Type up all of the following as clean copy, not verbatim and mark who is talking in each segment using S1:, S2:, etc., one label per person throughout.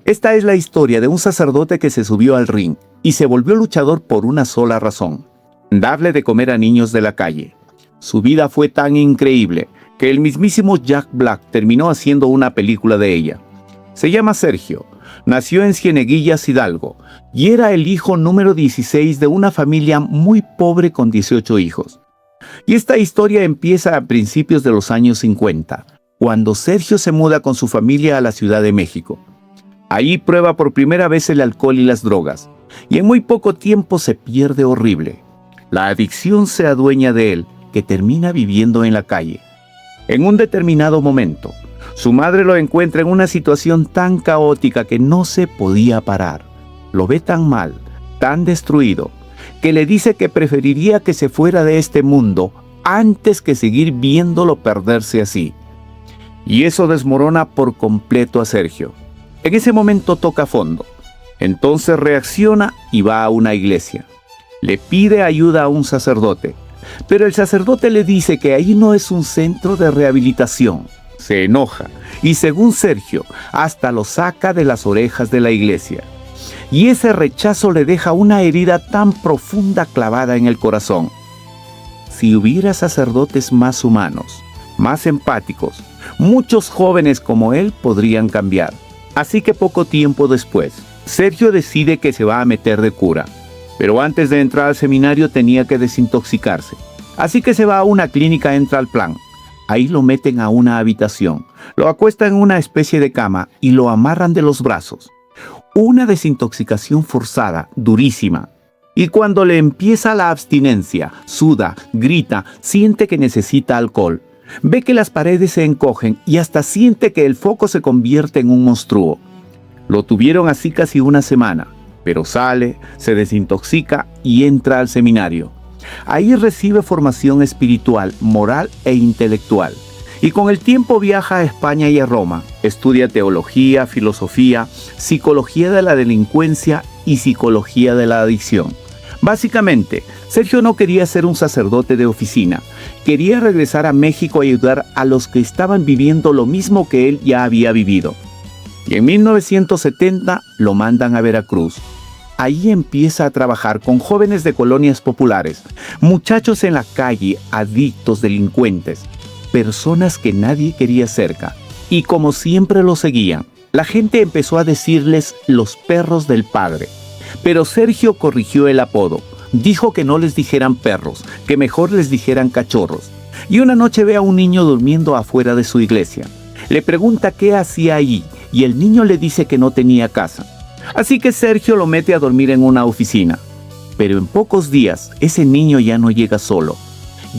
S1: Esta es la historia de un sacerdote que se subió al ring y se volvió luchador por una sola razón: darle de comer a niños de la calle. Su vida fue tan increíble que el mismísimo Jack Black terminó haciendo una película de ella. Se llama Sergio, nació en Cieneguillas, Hidalgo, y era el hijo número 16 de una familia muy pobre con 18 hijos. Y esta historia empieza a principios de los años 50, cuando Sergio se muda con su familia a la Ciudad de México. Ahí prueba por primera vez el alcohol y las drogas, y en muy poco tiempo se pierde horrible. La adicción se adueña de él, que termina viviendo en la calle. En un determinado momento, su madre lo encuentra en una situación tan caótica que no se podía parar. Lo ve tan mal, tan destruido, que le dice que preferiría que se fuera de este mundo antes que seguir viéndolo perderse así. Y eso desmorona por completo a Sergio. En ese momento toca fondo. Entonces reacciona y va a una iglesia. Le pide ayuda a un sacerdote, pero el sacerdote le dice que ahí no es un centro de rehabilitación. Se enoja y, según Sergio, hasta lo saca de las orejas de la iglesia. Y ese rechazo le deja una herida tan profunda clavada en el corazón. Si hubiera sacerdotes más humanos, más empáticos, muchos jóvenes como él podrían cambiar. Así que poco tiempo después, Sergio decide que se va a meter de cura. Pero antes de entrar al seminario tenía que desintoxicarse. Así que se va a una clínica, entra al plan. Ahí lo meten a una habitación, lo acuestan en una especie de cama y lo amarran de los brazos. Una desintoxicación forzada, durísima. Y cuando le empieza la abstinencia, suda, grita, siente que necesita alcohol. Ve que las paredes se encogen y hasta siente que el foco se convierte en un monstruo. Lo tuvieron así casi una semana. Pero sale, se desintoxica y entra al seminario. Ahí recibe formación espiritual, moral e intelectual. Y con el tiempo viaja a España y a Roma. Estudia teología, filosofía, psicología de la delincuencia y psicología de la adicción. Básicamente, Sergio no quería ser un sacerdote de oficina. Quería regresar a México a ayudar a los que estaban viviendo lo mismo que él ya había vivido. Y en 1970 lo mandan a Veracruz. Ahí empieza a trabajar con jóvenes de colonias populares, muchachos en la calle, adictos, delincuentes, personas que nadie quería cerca. Y como siempre lo seguían, la gente empezó a decirles los perros del padre. Pero Sergio corrigió el apodo. Dijo que no les dijeran perros, que mejor les dijeran cachorros. Y una noche ve a un niño durmiendo afuera de su iglesia. Le pregunta qué hacía allí y el niño le dice que no tenía casa. Así que Sergio lo mete a dormir en una oficina. Pero en pocos días ese niño ya no llega solo.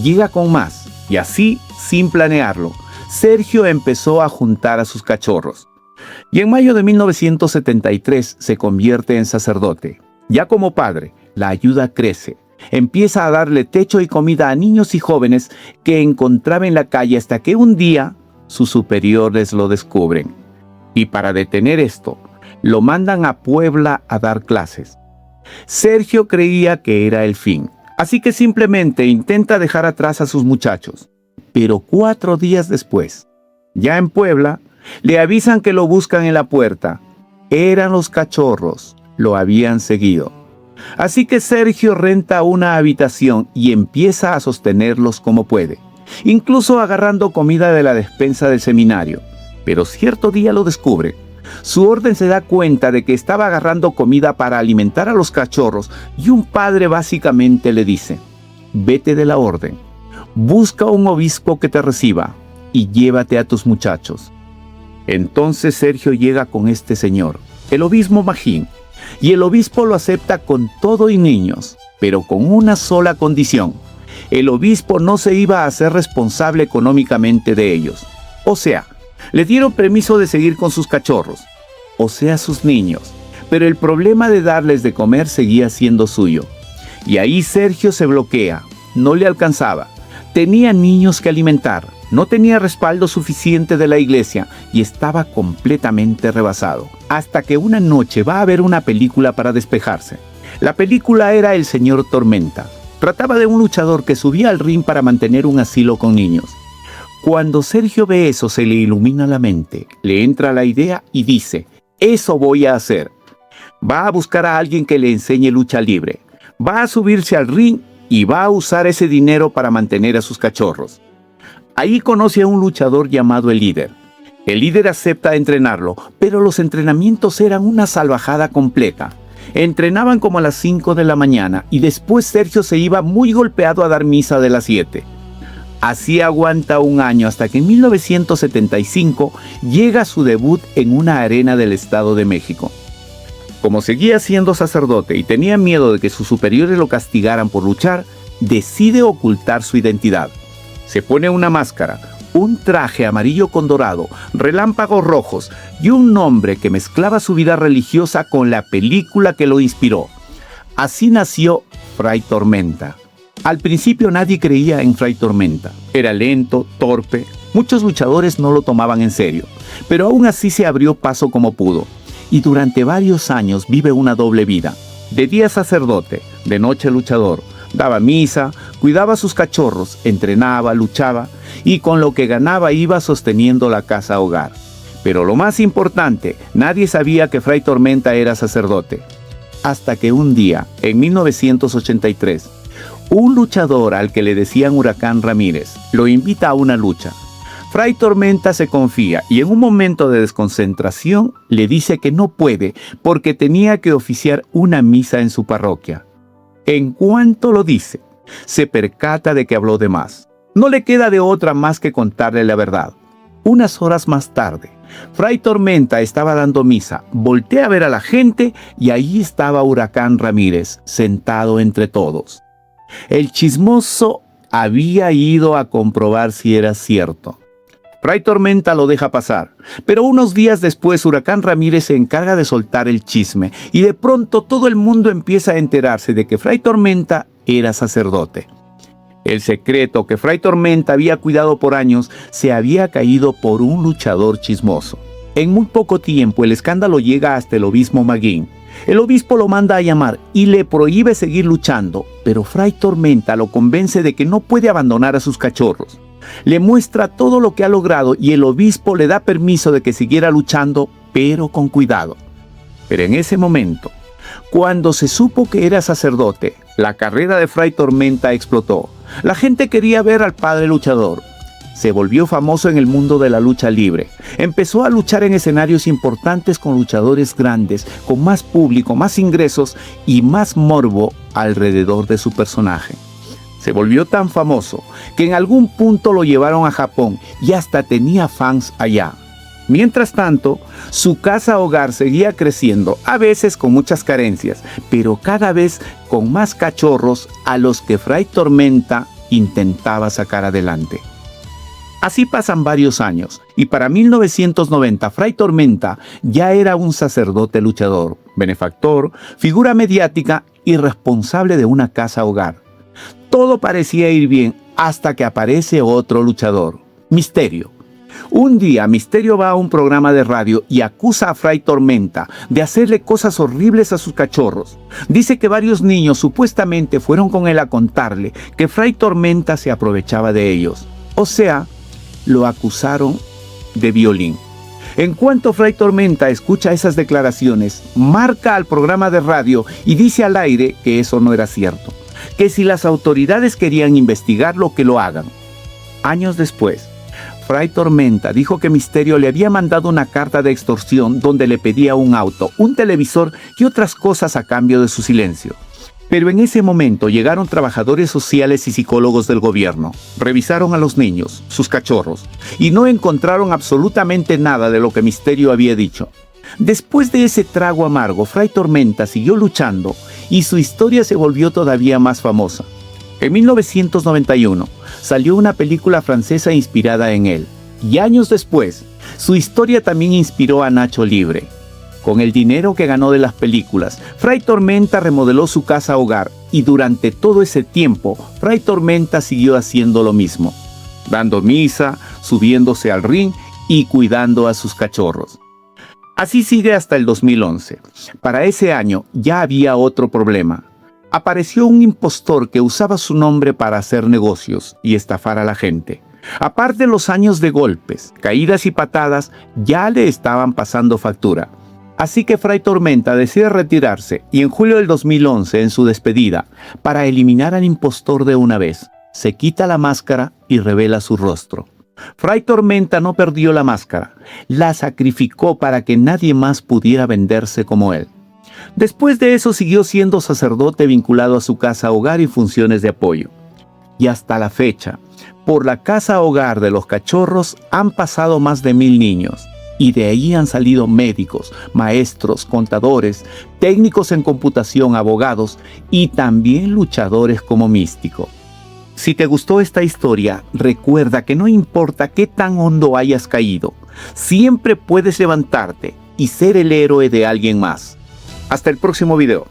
S1: Llega con más y así, sin planearlo, Sergio empezó a juntar a sus cachorros. Y en mayo de 1973 se convierte en sacerdote. Ya como padre, la ayuda crece. Empieza a darle techo y comida a niños y jóvenes que encontraba en la calle hasta que un día sus superiores lo descubren. Y para detener esto, lo mandan a Puebla a dar clases. Sergio creía que era el fin, así que simplemente intenta dejar atrás a sus muchachos. Pero 4 días después, ya en Puebla, le avisan que lo buscan en la puerta. Eran los cachorros, lo habían seguido. Así que Sergio renta una habitación y empieza a sostenerlos como puede, incluso agarrando comida de la despensa del seminario. Pero cierto día lo descubre. Su orden se da cuenta de que estaba agarrando comida para alimentar a los cachorros y un padre básicamente le dice: vete de la orden, busca un obispo que te reciba y llévate a tus muchachos. Entonces Sergio llega con este señor, el obispo Magín, y el obispo lo acepta con todo y niños, pero con una sola condición: el obispo no se iba a hacer responsable económicamente de ellos. O sea, le dieron permiso de seguir con sus cachorros, o sea, sus niños, pero el problema de darles de comer seguía siendo suyo. Y ahí Sergio se bloquea, no le alcanzaba, tenía niños que alimentar, no tenía respaldo suficiente de la iglesia y estaba completamente rebasado. Hasta que una noche va a ver una película para despejarse. La película era El Señor Tormenta. Trataba de un luchador que subía al ring para mantener un asilo con niños. Cuando Sergio ve eso, se le ilumina la mente, le entra la idea y dice: Eso voy a hacer. Va a buscar a alguien que le enseñe lucha libre. Va a subirse al ring y va a usar ese dinero para mantener a sus cachorros. Ahí conoce a un luchador llamado El Líder. El Líder acepta entrenarlo, pero los entrenamientos eran una salvajada completa. Entrenaban como a las 5 de la mañana y después Sergio se iba muy golpeado a dar misa de las 7. Así aguanta un año hasta que en 1975 llega su debut en una arena del Estado de México. Como seguía siendo sacerdote y tenía miedo de que sus superiores lo castigaran por luchar, decide ocultar su identidad. Se pone una máscara, un traje amarillo con dorado, relámpagos rojos y un nombre que mezclaba su vida religiosa con la película que lo inspiró. Así nació Fray Tormenta. Al principio nadie creía en Fray Tormenta. Era lento, torpe, muchos luchadores no lo tomaban en serio, pero aún así se abrió paso como pudo. Y durante varios años vive una doble vida. De día sacerdote, de noche luchador. Daba misa, cuidaba a sus cachorros, entrenaba, luchaba y con lo que ganaba iba sosteniendo la casa hogar. Pero lo más importante, nadie sabía que Fray Tormenta era sacerdote. Hasta que un día, en 1983, un luchador al que le decían Huracán Ramírez lo invita a una lucha. Fray Tormenta se confía y en un momento de desconcentración le dice que no puede porque tenía que oficiar una misa en su parroquia. En cuanto lo dice, se percata de que habló de más. No le queda de otra más que contarle la verdad. Unas horas más tarde, Fray Tormenta estaba dando misa, voltea a ver a la gente y ahí estaba Huracán Ramírez, sentado entre todos. El chismoso había ido a comprobar si era cierto. Fray Tormenta lo deja pasar, pero unos días después Huracán Ramírez se encarga de soltar el chisme y de pronto todo el mundo empieza a enterarse de que Fray Tormenta era sacerdote. El secreto que Fray Tormenta había cuidado por años se había caído por un luchador chismoso. En muy poco tiempo el escándalo llega hasta el obispo Maguín. El obispo lo manda a llamar y le prohíbe seguir luchando, pero Fray Tormenta lo convence de que no puede abandonar a sus cachorros. Le muestra todo lo que ha logrado y el obispo le da permiso de que siguiera luchando, pero con cuidado. Pero en ese momento, cuando se supo que era sacerdote, la carrera de Fray Tormenta explotó. La gente quería ver al padre luchador. Se volvió famoso en el mundo de la lucha libre. Empezó a luchar en escenarios importantes con luchadores grandes, con más público, más ingresos y más morbo alrededor de su personaje. Se volvió tan famoso que en algún punto lo llevaron a Japón y hasta tenía fans allá. Mientras tanto, su casa hogar seguía creciendo, a veces con muchas carencias, pero cada vez con más cachorros a los que Fray Tormenta intentaba sacar adelante. Así pasan varios años y para 1990 Fray Tormenta ya era un sacerdote luchador, benefactor, figura mediática y responsable de una casa hogar. Todo parecía ir bien hasta que aparece otro luchador, Misterio. Un día Misterio va a un programa de radio y acusa a Fray Tormenta de hacerle cosas horribles a sus cachorros. Dice que varios niños supuestamente fueron con él a contarle que Fray Tormenta se aprovechaba de ellos. O sea, lo acusaron de violín. En cuanto Fray Tormenta escucha esas declaraciones, marca al programa de radio y dice al aire que eso no era cierto, que si las autoridades querían investigarlo, que lo hagan. Años después, Fray Tormenta dijo que Misterio le había mandado una carta de extorsión donde le pedía un auto, un televisor y otras cosas a cambio de su silencio. Pero en ese momento llegaron trabajadores sociales y psicólogos del gobierno. Revisaron a los niños, sus cachorros, y no encontraron absolutamente nada de lo que Misterio había dicho. Después de ese trago amargo, Fray Tormenta siguió luchando y su historia se volvió todavía más famosa. En 1991 salió una película francesa inspirada en él, y años después, su historia también inspiró a Nacho Libre. Con el dinero que ganó de las películas, Fray Tormenta remodeló su casa hogar y durante todo ese tiempo, Fray Tormenta siguió haciendo lo mismo, dando misa, subiéndose al ring y cuidando a sus cachorros. Así sigue hasta el 2011. Para ese año ya había otro problema. Apareció un impostor que usaba su nombre para hacer negocios y estafar a la gente. Aparte de los años de golpes, caídas y patadas, ya le estaban pasando factura. Así que Fray Tormenta decide retirarse y en julio del 2011, en su despedida, para eliminar al impostor de una vez, se quita la máscara y revela su rostro. Fray Tormenta no perdió la máscara, la sacrificó para que nadie más pudiera venderse como él. Después de eso siguió siendo sacerdote vinculado a su casa hogar y funciones de apoyo. Y hasta la fecha, por la casa hogar de los Cachorros han pasado más de 1000 niños. Y de ahí han salido médicos, maestros, contadores, técnicos en computación, abogados y también luchadores como Místico. Si te gustó esta historia, recuerda que no importa qué tan hondo hayas caído, siempre puedes levantarte y ser el héroe de alguien más. Hasta el próximo video.